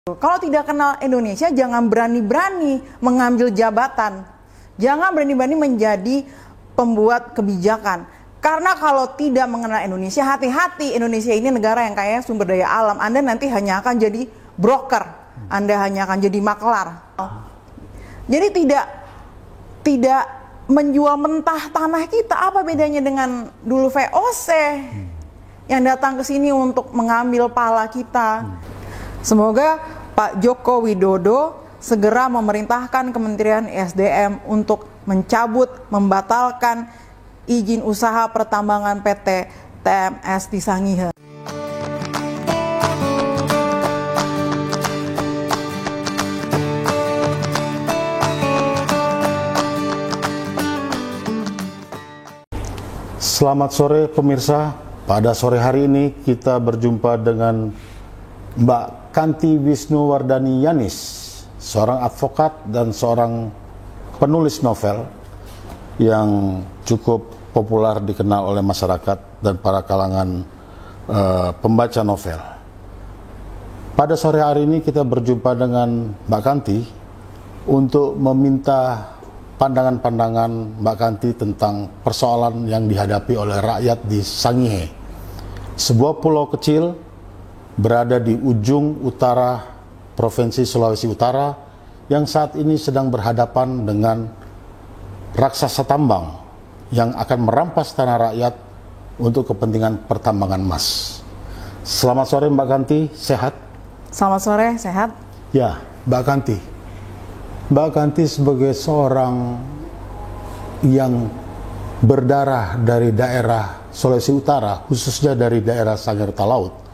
Kalau tidak kenal Indonesia, jangan berani-berani mengambil jabatan. Jangan berani-berani menjadi pembuat kebijakan. Karena kalau tidak mengenal Indonesia, hati-hati, Indonesia ini negara yang kaya sumber daya alam. Anda nanti hanya akan jadi broker. Anda hanya akan jadi maklar. Jadi tidak menjual mentah tanah kita. Apa bedanya dengan dulu VOC yang datang ke sini untuk mengambil pala kita? Semoga Pak Joko Widodo segera memerintahkan Kementerian ESDM untuk mencabut, membatalkan izin usaha pertambangan PT TMS di Sangihe. Selamat sore pemirsa. Pada sore hari ini kita berjumpa dengan Mbak Kanti Wisnuwardani Yanis, seorang advokat dan seorang penulis novel yang cukup populer dikenal oleh masyarakat dan para kalangan pembaca novel. Pada sore hari ini kita berjumpa dengan Mbak Kanti untuk meminta pandangan-pandangan Mbak Kanti tentang persoalan yang dihadapi oleh rakyat di Sangihe, sebuah pulau kecil berada di ujung utara Provinsi Sulawesi Utara yang saat ini sedang berhadapan dengan raksasa tambang yang akan merampas tanah rakyat untuk kepentingan pertambangan emas. Selamat sore Mbak Kanti, sehat? Selamat sore, sehat? Ya, Mbak Kanti. Mbak Kanti sebagai seorang yang berdarah dari daerah Sulawesi Utara, khususnya dari daerah Sangir Talaut,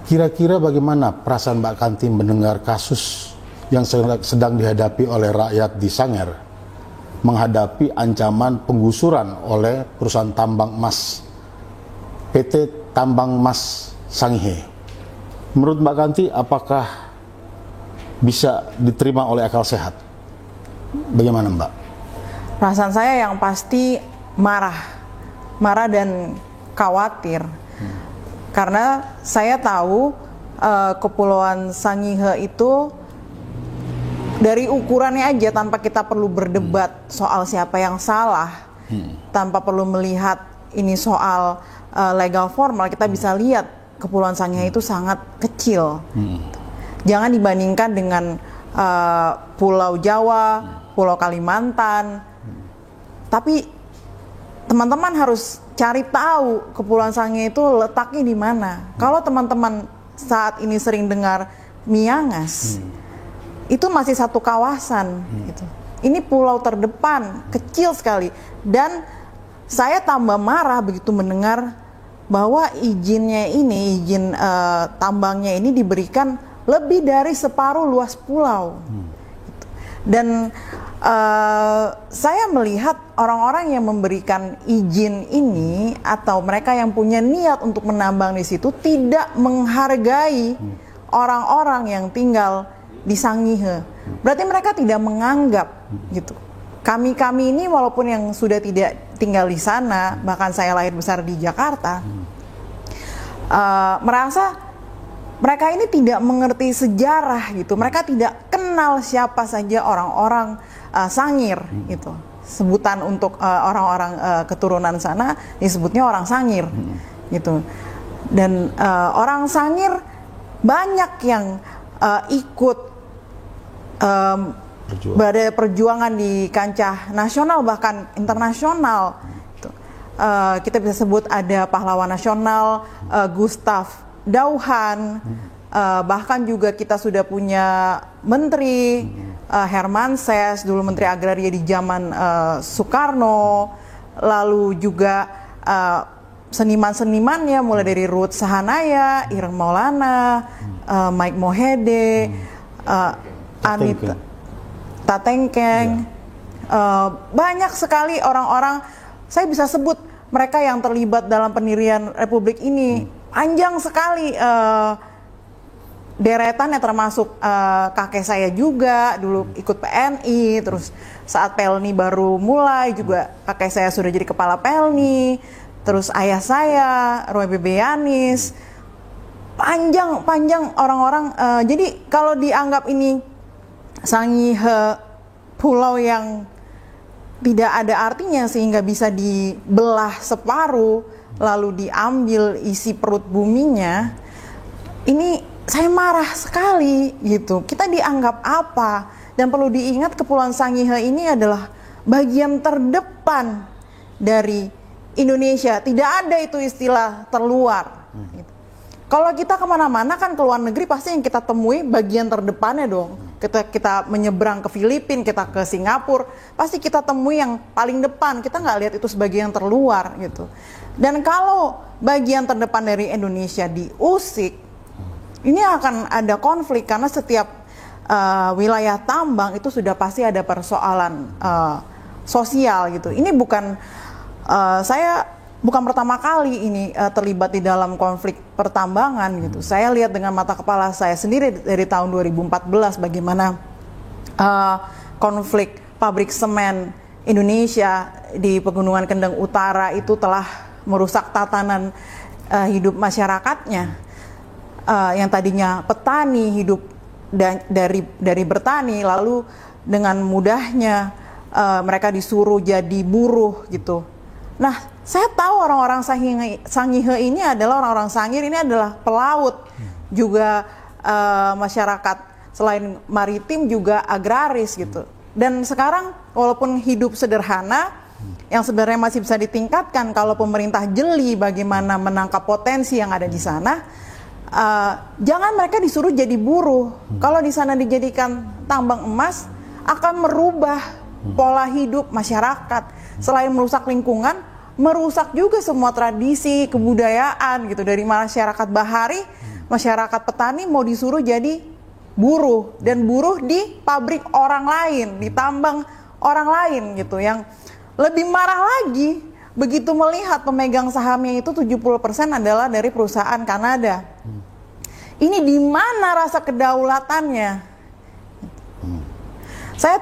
kira-kira bagaimana perasaan Mbak Kanti mendengar kasus yang sedang dihadapi oleh rakyat di Sangir, menghadapi ancaman penggusuran oleh perusahaan tambang emas PT Tambang Emas Sangihe? Menurut Mbak Kanti, apakah bisa diterima oleh akal sehat? Bagaimana Mbak? Perasaan saya yang pasti marah dan khawatir. Karena saya tahu Kepulauan Sangihe itu dari ukurannya aja, tanpa kita perlu berdebat soal siapa yang salah, tanpa perlu melihat ini soal legal formal, kita bisa lihat Kepulauan Sangihe itu sangat kecil. Jangan dibandingkan dengan Pulau Jawa, Pulau Kalimantan. Tapi teman-teman harus cari tahu Kepulauan Sangihe itu letaknya di mana. Kalau teman-teman saat ini sering dengar Miangas, itu masih satu kawasan. Gitu. Ini pulau terdepan, kecil sekali. Dan saya tambah marah begitu mendengar bahwa izinnya ini, izin tambangnya ini diberikan lebih dari separuh luas pulau. Dan saya melihat orang-orang yang memberikan izin ini atau mereka yang punya niat untuk menambang di situ tidak menghargai orang-orang yang tinggal di Sangihe. Berarti mereka tidak menganggap gitu. Kami ini walaupun yang sudah tidak tinggal di sana, bahkan saya lahir besar di Jakarta, merasa mereka ini tidak mengerti sejarah gitu. Mereka tidak kenal siapa saja orang-orang Sangir gitu. Sebutan untuk orang-orang keturunan sana disebutnya orang Sangir gitu. Dan orang Sangir banyak yang ikut pada perjuangan di kancah nasional bahkan internasional. Gitu. Kita bisa sebut ada pahlawan nasional Gustav Dauhan, bahkan juga kita sudah punya menteri Herman Ses, dulu menteri agraria di zaman Soekarno, lalu juga seniman-senimannya mulai dari Ruth Sahanaya, Ireng Maulana, Mike Mohede, Anita Tatengkeng, banyak sekali orang-orang, saya bisa sebut mereka yang terlibat dalam pendirian Republik ini. Panjang sekali deretannya, termasuk kakek saya juga dulu ikut PNI, terus saat PELNI baru mulai juga kakek saya sudah jadi kepala PELNI, terus ayah saya Roy Bebe Yanis, panjang orang-orang. Jadi kalau dianggap ini Sangihe pulau yang tidak ada artinya sehingga bisa dibelah separuh lalu diambil isi perut buminya, ini saya marah sekali gitu. Kita dianggap apa? Dan perlu diingat Kepulauan Sangihe ini adalah bagian terdepan dari Indonesia. Tidak ada itu istilah terluar gitu. Kalau kita kemana-mana kan ke luar negeri pasti yang kita temui bagian terdepannya dong. Kita menyeberang ke Filipina, kita ke Singapura, pasti kita temui yang paling depan. Kita nggak lihat itu sebagai yang terluar gitu. Dan kalau bagian terdepan dari Indonesia diusik, ini akan ada konflik karena setiap wilayah tambang itu sudah pasti ada persoalan sosial gitu. Ini bukan saya bukan pertama kali ini terlibat di dalam konflik pertambangan gitu. Saya lihat dengan mata kepala saya sendiri dari tahun 2014 bagaimana konflik pabrik semen Indonesia di Pegunungan Kendeng Utara itu telah merusak tatanan hidup masyarakatnya. Yang tadinya petani hidup dari bertani, lalu dengan mudahnya mereka disuruh jadi buruh gitu. Nah, saya tahu orang-orang Sangihe ini adalah orang-orang Sangir, ini adalah pelaut, juga masyarakat selain maritim juga agraris gitu. Dan sekarang walaupun hidup sederhana, yang sebenarnya masih bisa ditingkatkan kalau pemerintah jeli bagaimana menangkap potensi yang ada di sana. Jangan mereka disuruh jadi buruh. Kalau di sana dijadikan tambang emas, akan merubah pola hidup masyarakat. Selain merusak lingkungan, merusak juga semua tradisi, kebudayaan gitu. Dari masyarakat bahari, masyarakat petani mau disuruh jadi buruh. Dan buruh di pabrik orang lain, di tambang orang lain gitu. Yang lebih marah lagi, begitu melihat pemegang sahamnya itu 70% adalah dari perusahaan Kanada. Ini di mana rasa kedaulatannya? Saya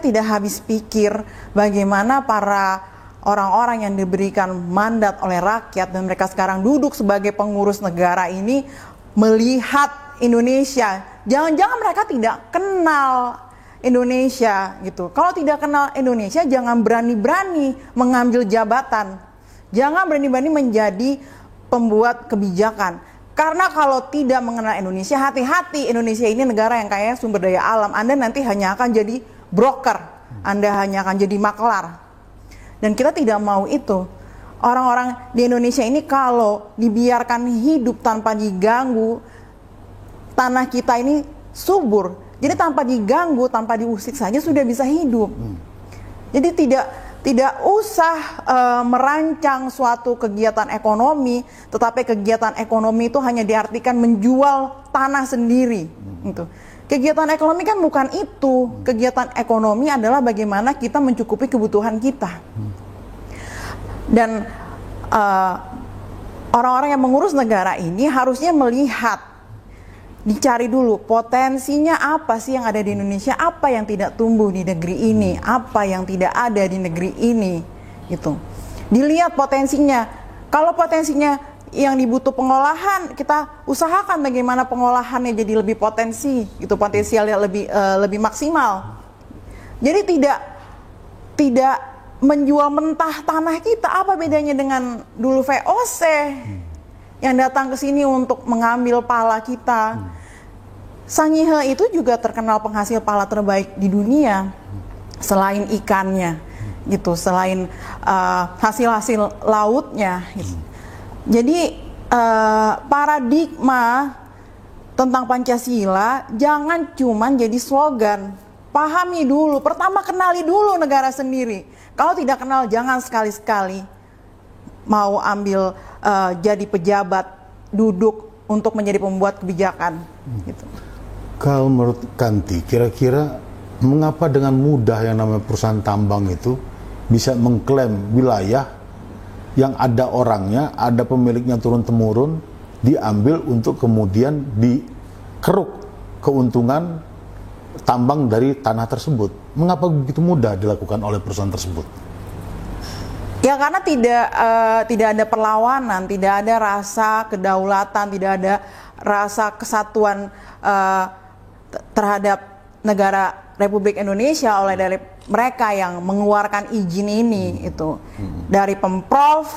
tidak habis pikir bagaimana para orang-orang yang diberikan mandat oleh rakyat dan mereka sekarang duduk sebagai pengurus negara ini melihat Indonesia. Jangan-jangan mereka tidak kenal Indonesia gitu. Kalau tidak kenal Indonesia, jangan berani-berani mengambil jabatan. Jangan berani-berani menjadi pembuat kebijakan. Karena kalau tidak mengenal Indonesia, hati-hati, Indonesia ini negara yang kaya sumber daya alam. Anda nanti hanya akan jadi broker, Anda hanya akan jadi maklar. Dan kita tidak mau itu. Orang-orang di Indonesia ini kalau dibiarkan hidup tanpa diganggu, tanah kita ini subur. Jadi tanpa diganggu, tanpa diusik saja sudah bisa hidup. Jadi tidak usah merancang suatu kegiatan ekonomi, tetapi kegiatan ekonomi itu hanya diartikan menjual tanah sendiri. Gitu. Kegiatan ekonomi kan bukan itu. Kegiatan ekonomi adalah bagaimana kita mencukupi kebutuhan kita. Dan orang-orang yang mengurus negara ini harusnya melihat, dicari dulu potensinya apa sih yang ada di Indonesia, apa yang tidak tumbuh di negeri ini, apa yang tidak ada di negeri ini, gitu. Dilihat potensinya. Kalau potensinya yang dibutuh pengolahan, kita usahakan bagaimana pengolahannya jadi lebih potensi, gitu, potensialnya lebih maksimal. Jadi tidak menjual mentah tanah kita. Apa bedanya dengan dulu VOC yang datang ke sini untuk mengambil pala kita? Sangihe itu juga terkenal penghasil pala terbaik di dunia, selain ikannya, gitu, selain hasil-hasil lautnya. Gitu. Jadi paradigma tentang Pancasila jangan cuman jadi slogan. Pahami dulu, pertama kenali dulu negara sendiri. Kalau tidak kenal, jangan sekali-sekali mau ambil jadi pejabat, duduk untuk menjadi pembuat kebijakan. Gitu. Kalau menurut Kanti, kira-kira mengapa dengan mudah yang namanya perusahaan tambang itu bisa mengklaim wilayah yang ada orangnya, ada pemiliknya turun-temurun, diambil untuk kemudian dikeruk keuntungan tambang dari tanah tersebut? Mengapa begitu mudah dilakukan oleh perusahaan tersebut? Ya karena tidak ada perlawanan, tidak ada rasa kedaulatan, tidak ada rasa kesatuan terhadap negara Republik Indonesia oleh dari mereka yang mengeluarkan izin ini itu dari Pemprov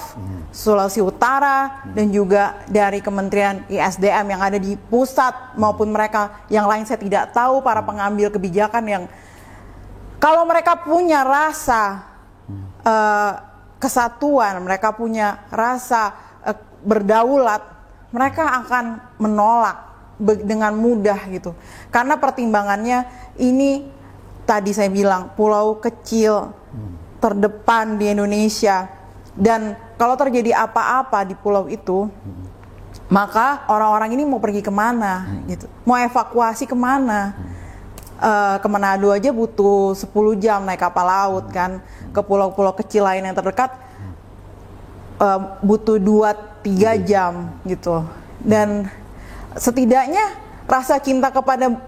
Sulawesi Utara dan juga dari Kementerian ISDM yang ada di pusat maupun mereka yang lain saya tidak tahu, para pengambil kebijakan yang kalau mereka punya rasa kesatuan, mereka punya rasa berdaulat, mereka akan menolak dengan mudah gitu. Karena pertimbangannya ini tadi saya bilang pulau kecil terdepan di Indonesia, dan kalau terjadi apa-apa di pulau itu maka orang-orang ini mau pergi kemana gitu, mau evakuasi kemana. Ke Manado aja butuh 10 jam naik kapal laut kan, ke pulau-pulau kecil lain yang terdekat butuh 2-3 jam gitu. Dan setidaknya rasa cinta kepada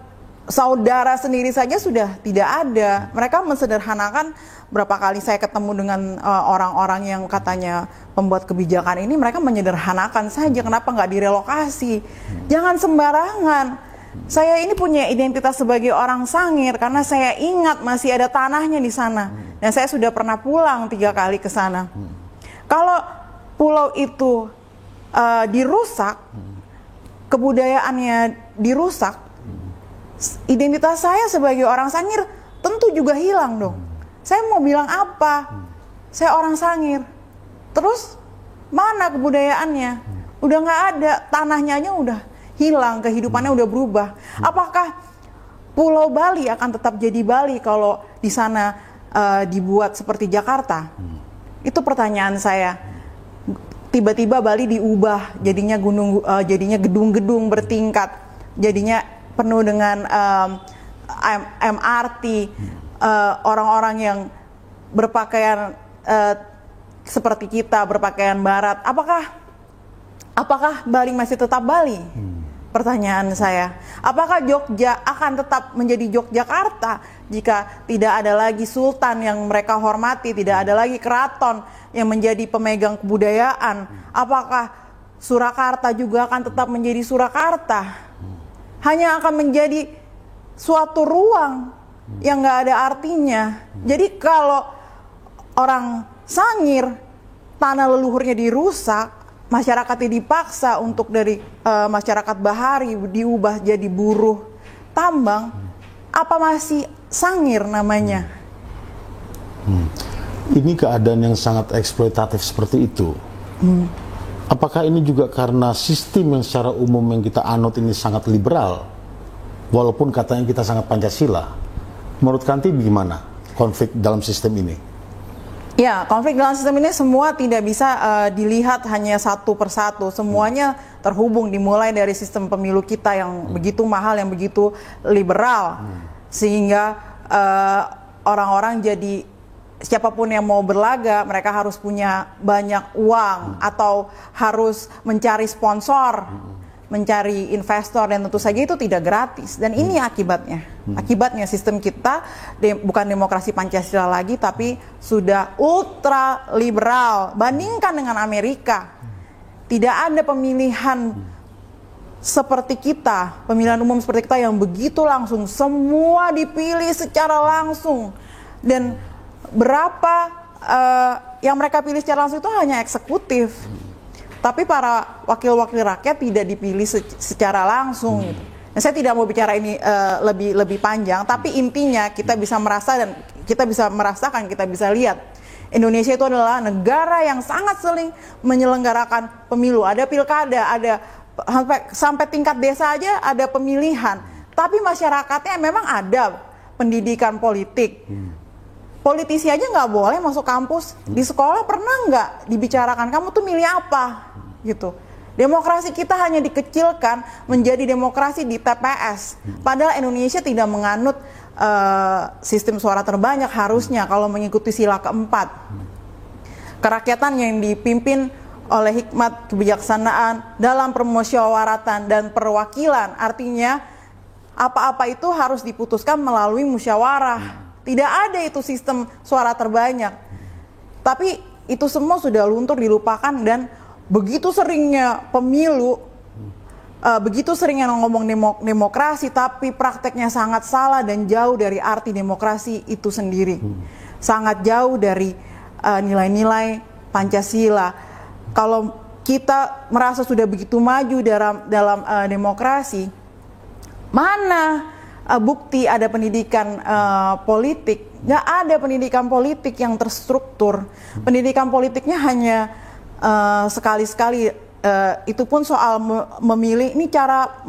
saudara sendiri saja sudah tidak ada. Mereka mensederhanakan. Berapa kali saya ketemu dengan orang-orang yang katanya pembuat kebijakan ini, mereka menyederhanakan saja, kenapa nggak direlokasi. Jangan sembarangan. Saya ini punya identitas sebagai orang Sangir karena saya ingat masih ada tanahnya di sana, dan saya sudah pernah pulang 3 kali ke sana. Kalau pulau itu dirusak, kebudayaannya dirusak, identitas saya sebagai orang Sangir tentu juga hilang dong. Saya mau bilang apa? Saya orang Sangir. Terus mana kebudayaannya? Udah nggak ada, tanahnya aja udah hilang, kehidupannya udah berubah. Apakah Pulau Bali akan tetap jadi Bali kalau di sana dibuat seperti Jakarta? Itu pertanyaan saya. Tiba-tiba Bali diubah, jadinya jadinya gedung-gedung bertingkat, jadinya penuh dengan MRT, orang-orang yang berpakaian seperti kita, berpakaian barat. Apakah Bali masih tetap Bali? Pertanyaan saya. Apakah Jogja akan tetap menjadi Yogyakarta jika tidak ada lagi sultan yang mereka hormati, tidak ada lagi keraton yang menjadi pemegang kebudayaan? Apakah Surakarta juga akan tetap menjadi Surakarta? Hanya akan menjadi suatu ruang yang nggak ada artinya. Jadi kalau orang Sangir, tanah leluhurnya dirusak, masyarakatnya dipaksa untuk dari masyarakat bahari diubah jadi buruh tambang, apa masih Sangir namanya? Ini keadaan yang sangat eksploitatif seperti itu. Apakah ini juga karena sistem yang secara umum yang kita anut ini sangat liberal, walaupun katanya kita sangat Pancasila? Menurut Kanti bagaimana konflik dalam sistem ini? Ya, konflik dalam sistem ini semua tidak bisa dilihat hanya satu persatu. Semuanya terhubung, dimulai dari sistem pemilu kita yang begitu mahal, yang begitu liberal, sehingga orang-orang jadi siapapun yang mau berlaga, mereka harus punya banyak uang atau harus mencari sponsor, mencari investor, dan tentu saja itu tidak gratis. Dan ini akibatnya. Akibatnya sistem kita bukan demokrasi Pancasila lagi, tapi sudah ultra liberal. Bandingkan dengan Amerika. Tidak ada pemilihan seperti kita, pemilihan umum seperti kita yang begitu langsung. Semua dipilih secara langsung. Dan berapa yang mereka pilih secara langsung itu hanya eksekutif. Tapi para wakil-wakil rakyat tidak dipilih secara langsung gitu. Nah, saya tidak mau bicara ini lebih panjang, tapi intinya kita bisa merasa dan kita bisa merasakan, kita bisa lihat Indonesia itu adalah negara yang sangat sering menyelenggarakan pemilu. Ada pilkada, ada sampai tingkat desa aja ada pemilihan. Tapi masyarakatnya memang ada pendidikan politik. Politisi aja nggak boleh masuk kampus. Di sekolah pernah nggak dibicarakan kamu tuh milih apa gitu. Demokrasi kita hanya dikecilkan menjadi demokrasi di TPS. Padahal Indonesia tidak menganut sistem suara terbanyak harusnya kalau mengikuti sila keempat. Kerakyatan yang dipimpin oleh hikmat kebijaksanaan dalam permusyawaratan dan perwakilan. Artinya apa-apa itu harus diputuskan melalui musyawarah. Tidak ada itu sistem suara terbanyak. Tapi itu semua sudah luntur, dilupakan, dan begitu seringnya pemilu, begitu seringnya ngomong demokrasi, tapi prakteknya sangat salah dan jauh dari arti demokrasi itu sendiri. Sangat jauh dari nilai-nilai Pancasila. Kalau kita merasa sudah begitu maju dalam demokrasi, mana bukti ada pendidikan politik? Nggak ada pendidikan politik yang terstruktur. Pendidikan politiknya hanya sekali-sekali, itu pun soal memilih. Ini cara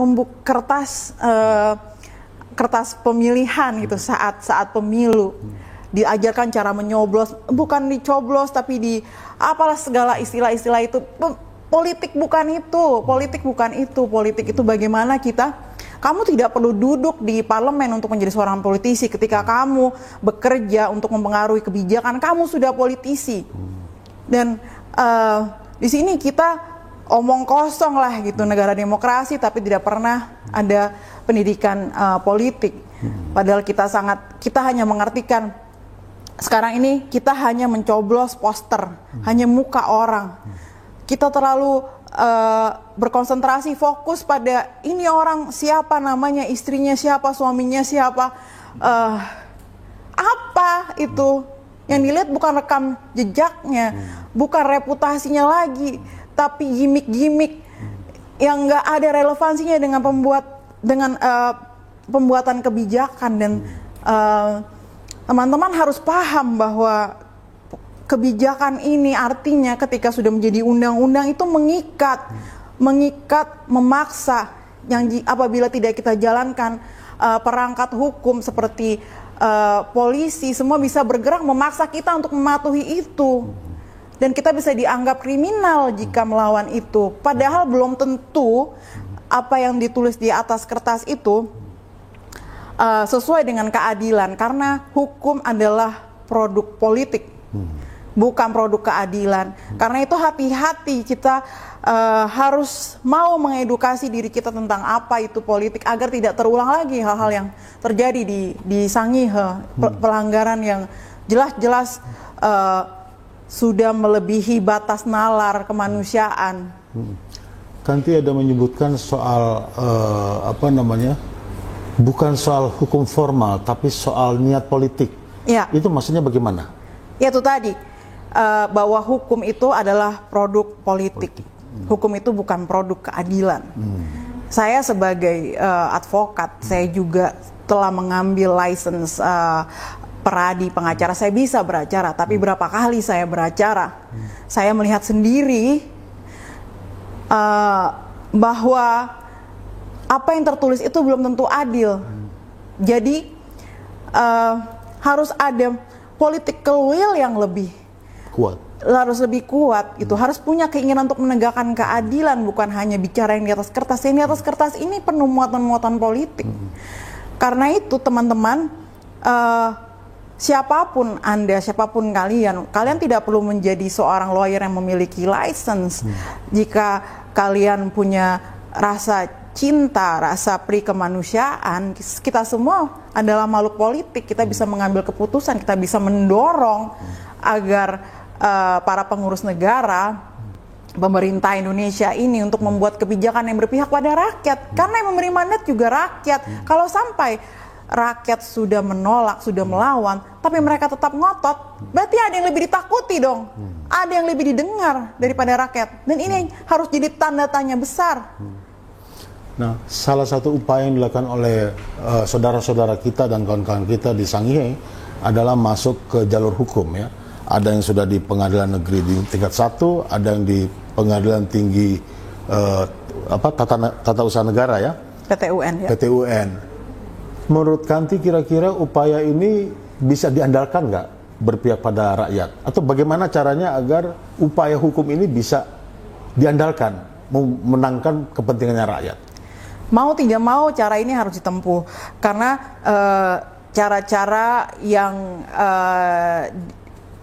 kertas pemilihan gitu saat pemilu. Diajarkan cara menyoblos, bukan dicoblos tapi apalah segala istilah-istilah itu. Politik bukan itu, politik itu bagaimana kamu tidak perlu duduk di parlemen untuk menjadi seorang politisi. Ketika kamu bekerja untuk mempengaruhi kebijakan, kamu sudah politisi. Dan di sini kita omong kosong lah gitu, negara demokrasi tapi tidak pernah ada pendidikan politik. Padahal kita hanya mengartikan sekarang ini kita hanya mencoblos poster, hanya muka orang. Kita terlalu berkonsentrasi fokus pada ini orang siapa namanya, istrinya siapa, suaminya siapa, apa itu yang dilihat bukan rekam jejaknya, bukan reputasinya lagi, tapi gimmick-gimmick yang nggak ada relevansinya dengan pembuatan kebijakan. Dan teman-teman harus paham bahwa kebijakan ini artinya ketika sudah menjadi undang-undang itu mengikat, memaksa, yang apabila tidak kita jalankan, perangkat hukum seperti polisi semua bisa bergerak memaksa kita untuk mematuhi itu, dan kita bisa dianggap kriminal jika melawan itu. Padahal belum tentu apa yang ditulis di atas kertas itu sesuai dengan keadilan, karena hukum adalah produk politik, bukan produk keadilan. Karena itu hati-hati, kita harus mau mengedukasi diri kita tentang apa itu politik agar tidak terulang lagi hal-hal yang terjadi di Sangihe, pelanggaran yang jelas-jelas sudah melebihi batas nalar kemanusiaan. Kanti ada menyebutkan soal bukan soal hukum formal tapi soal niat politik. Ya. Itu maksudnya bagaimana? Ya itu tadi, bahwa hukum itu adalah produk politik. Hukum itu bukan produk keadilan. Saya sebagai advokat, saya juga telah mengambil license peradi, pengacara. Saya bisa beracara, tapi berapa kali saya beracara, saya melihat sendiri bahwa apa yang tertulis itu belum tentu adil. Jadi harus ada political will yang lebih kuat. Harus lebih kuat gitu. Harus punya keinginan untuk menegakkan keadilan, bukan hanya bicara yang di atas kertas. Yang di atas kertas ini penuh muatan-muatan politik. Karena itu teman-teman, siapapun Anda, siapapun kalian tidak perlu menjadi seorang lawyer yang memiliki license. Jika kalian punya rasa cinta, rasa pri kemanusiaan, kita semua adalah makhluk politik. Kita bisa mengambil keputusan, kita bisa mendorong agar para pengurus negara, pemerintah Indonesia ini untuk membuat kebijakan yang berpihak pada rakyat. Karena yang memberi mandat juga rakyat. Kalau sampai rakyat sudah menolak, sudah melawan, tapi mereka tetap ngotot, berarti ada yang lebih ditakuti dong. Ada yang lebih didengar daripada rakyat. Dan ini harus jadi tanda tanya besar. Nah, salah satu upaya yang dilakukan oleh saudara-saudara kita dan kawan-kawan kita di Sangihe adalah masuk ke jalur hukum ya. Ada yang sudah di pengadilan negeri di tingkat 1, ada yang di pengadilan tinggi tata usaha negara ya. PT-UN ya. PT-UN. Menurut Kanti kira-kira upaya ini bisa diandalkan nggak berpihak pada rakyat? Atau bagaimana caranya agar upaya hukum ini bisa diandalkan memenangkan kepentingannya rakyat? Mau tidak mau cara ini harus ditempuh, karena cara-cara yang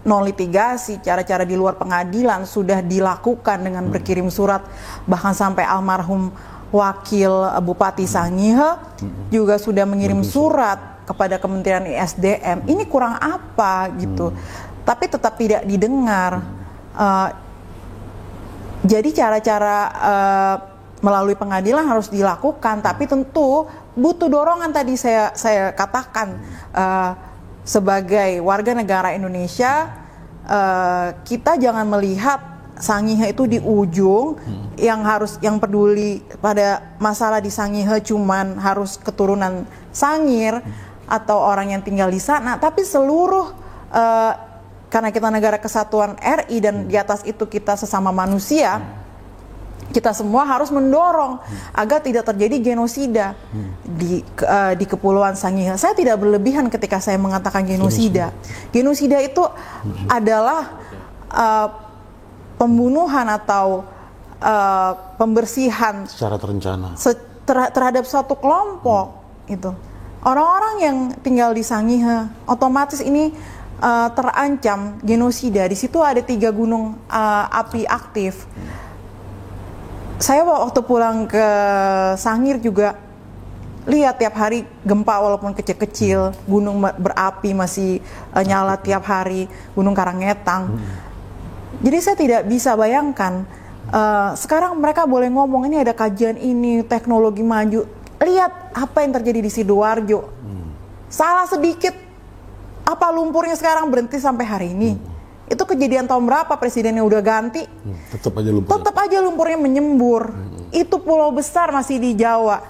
non litigasi, cara-cara di luar pengadilan sudah dilakukan dengan berkirim surat, bahkan sampai almarhum wakil Bupati Sangihe juga sudah mengirim surat kepada Kementerian ISDM. Ini kurang apa gitu, tapi tetap tidak didengar. Uh, jadi cara-cara melalui pengadilan harus dilakukan, tapi tentu butuh dorongan tadi saya katakan. Sebagai warga negara Indonesia, kita jangan melihat Sangihe itu di ujung, yang peduli pada masalah di Sangihe cuman harus keturunan Sangir atau orang yang tinggal di sana, tapi seluruh karena kita negara kesatuan RI dan di atas itu kita sesama manusia. Kita semua harus mendorong agar tidak terjadi genosida di Kepulauan Sangihe. Saya tidak berlebihan ketika saya mengatakan genosida. Genosida itu adalah pembunuhan atau pembersihan secara terencana terhadap suatu kelompok. Itu orang-orang yang tinggal di Sangihe otomatis ini terancam genosida. Di situ ada 3 gunung api aktif. Saya waktu pulang ke Sangir juga lihat tiap hari gempa walaupun kecil-kecil, gunung berapi masih nyala tiap hari, Gunung Karangetang. Jadi saya tidak bisa bayangkan, sekarang mereka boleh ngomong ini ada kajian ini, teknologi maju. Lihat apa yang terjadi di Sidoarjo. Salah sedikit, apa lumpurnya sekarang berhenti sampai hari ini. Itu kejadian tahun berapa, presidennya udah ganti, tetap aja lumpurnya menyembur. Itu pulau besar masih di Jawa.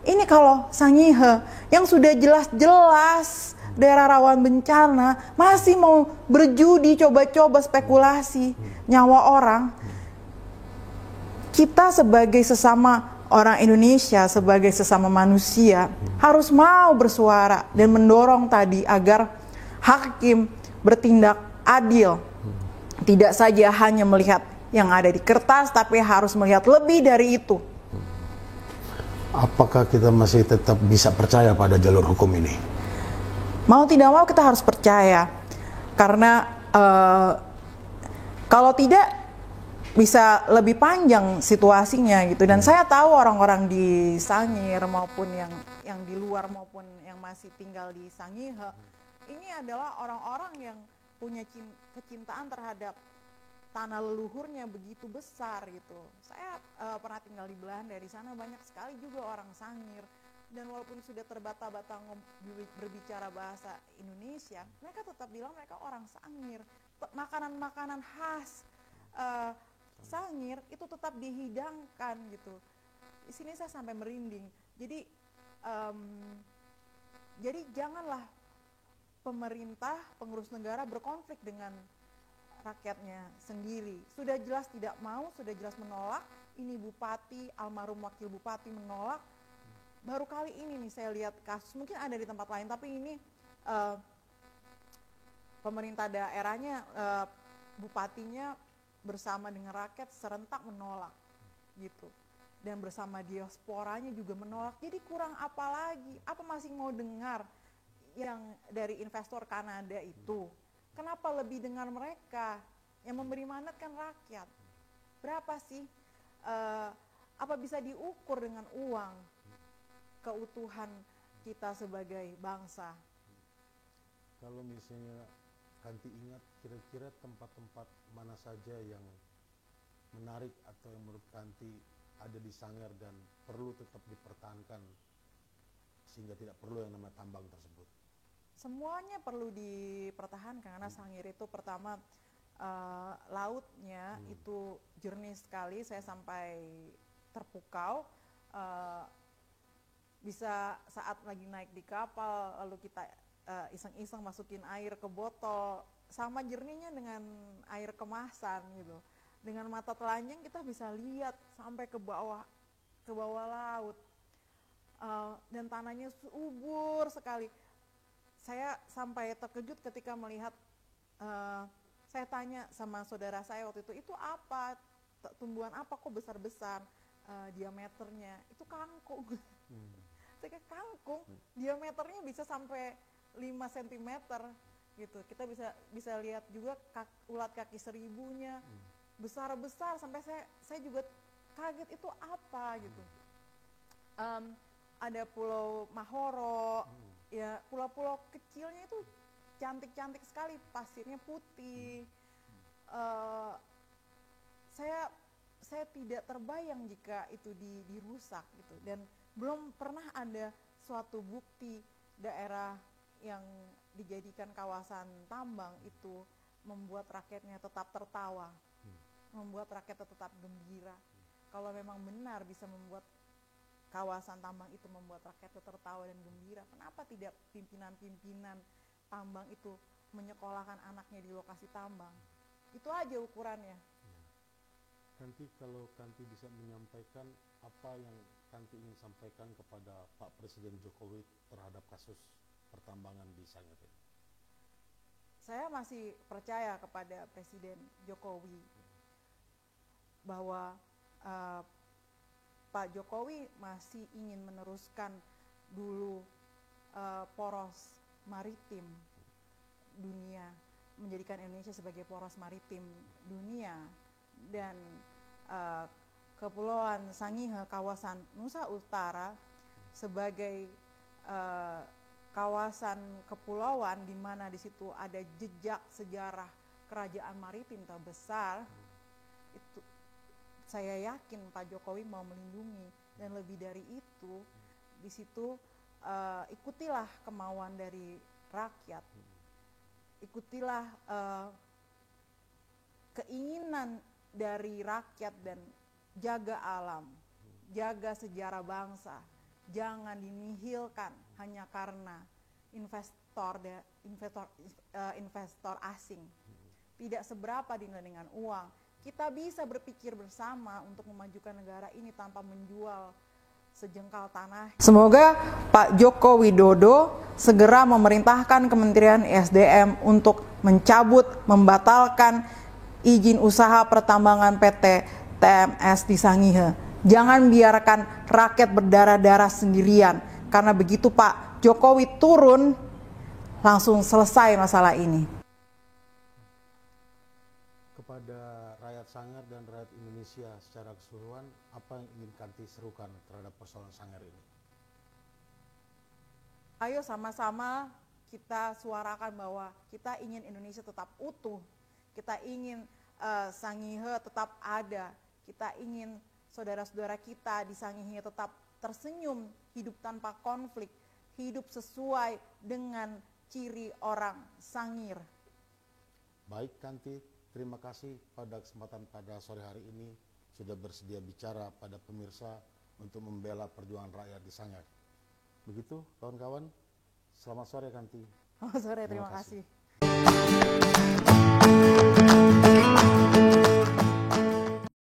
Ini kalau Sangihe yang sudah jelas-jelas daerah rawan bencana masih mau berjudi, coba-coba spekulasi nyawa orang. Kita sebagai sesama orang Indonesia, sebagai sesama manusia harus mau bersuara dan mendorong tadi agar hakim bertindak adil, tidak saja hanya melihat yang ada di kertas, tapi harus melihat lebih dari itu. Apakah kita masih tetap bisa percaya pada jalur hukum ini? Mau tidak mau kita harus percaya, karena kalau tidak bisa lebih panjang situasinya gitu. Dan saya tahu orang-orang di Sangir maupun yang di luar maupun yang masih tinggal di Sangihe, ini adalah orang-orang yang punya kecintaan terhadap tanah leluhurnya begitu besar gitu. Saya pernah tinggal di Belanda, di sana banyak sekali juga orang Sangir, dan walaupun sudah terbata-bata berbicara bahasa Indonesia, mereka tetap bilang mereka orang Sangir. Makanan-makanan khas Sangir itu tetap dihidangkan gitu. Di sini saya sampai merinding. Jadi janganlah pemerintah, pengurus negara berkonflik dengan rakyatnya sendiri. Sudah jelas tidak mau, sudah jelas menolak. Ini bupati, almarhum wakil bupati menolak. Baru kali ini nih saya lihat kasus, mungkin ada di tempat lain, tapi ini pemerintah daerahnya, bupatinya bersama dengan rakyat serentak menolak gitu. Dan bersama diasporanya juga menolak. Jadi kurang apa lagi? Apa masih mau dengar yang dari investor Kanada itu? Kenapa lebih dengar mereka? Yang memberi mandat kan rakyat. Berapa sih? Apa bisa diukur dengan uang keutuhan kita sebagai bangsa? Kalau misalnya Kanti ingat, kira-kira tempat-tempat mana saja yang menarik atau yang menurut Kanti ada di Sangir dan perlu tetap dipertahankan sehingga tidak perlu yang namanya tambang tersebut? Semuanya perlu dipertahankan karena Sangir itu pertama lautnya itu jernih sekali, saya sampai terpukau. Bisa saat lagi naik di kapal lalu kita iseng-iseng masukin air ke botol, sama jernihnya dengan air kemasan gitu. Dengan mata telanjang kita bisa lihat sampai ke bawah laut, dan tanahnya subur sekali. Saya sampai terkejut ketika melihat, saya tanya sama saudara saya waktu itu apa, tumbuhan apa kok besar-besar diameternya, itu kangkung. Saya kayak kangkung, diameternya bisa sampai 5 cm gitu. Kita bisa lihat juga ulat kaki seribunya, besar-besar sampai saya juga kaget itu apa gitu. Ada Pulau Mahoro, ya pulau-pulau kecilnya itu cantik-cantik sekali, pasirnya putih. eh, saya tidak terbayang jika itu dirusak gitu, dan belum pernah ada suatu bukti daerah yang dijadikan kawasan tambang itu membuat rakyatnya tetap tertawa, membuat rakyat tetap gembira. Kalau memang benar bisa membuat kawasan tambang itu membuat rakyat tertawa dan gembira, kenapa tidak pimpinan-pimpinan tambang itu menyekolahkan anaknya di lokasi tambang? Itu aja ukurannya. Kanti, kalau Kanti bisa menyampaikan apa yang Kanti ingin sampaikan kepada Pak Presiden Jokowi terhadap kasus pertambangan di Sangir ini? Saya masih percaya kepada Presiden Jokowi bahwa Pak Jokowi masih ingin meneruskan dulu poros maritim dunia, menjadikan Indonesia sebagai poros maritim dunia, dan Kepulauan Sangihe, kawasan Nusa Utara sebagai kawasan kepulauan di mana di situ ada jejak sejarah kerajaan maritim terbesar. Itu saya yakin Pak Jokowi mau melindungi, dan lebih dari itu di situ ikutilah kemauan dari rakyat, ikutilah keinginan dari rakyat, dan jaga alam, jaga sejarah bangsa, jangan dinihilkan hanya karena investor asing. Tidak seberapa dinilai dengan uang. Kita bisa berpikir bersama untuk memajukan negara ini tanpa menjual sejengkal tanah. Semoga Pak Joko Widodo segera memerintahkan Kementerian ESDM untuk mencabut, membatalkan izin usaha pertambangan PT TMS di Sangihe. Jangan biarkan rakyat berdarah-darah sendirian, karena begitu Pak Jokowi turun, langsung selesai masalah ini. Kepada rakyat Sangir dan rakyat Indonesia secara keseluruhan, apa yang ingin Kanti serukan terhadap persoalan Sangir ini? Ayo sama-sama kita suarakan bahwa kita ingin Indonesia tetap utuh, kita ingin Sangihe tetap ada, kita ingin saudara-saudara kita di Sangihe tetap tersenyum, hidup tanpa konflik, hidup sesuai dengan ciri orang Sangir. Baik Kanti, terima kasih pada kesempatan pada sore hari ini sudah bersedia bicara pada pemirsa untuk membela perjuangan rakyat di Sangir. Begitu kawan-kawan, selamat sore Kanti. Selamat sore, terima kasih.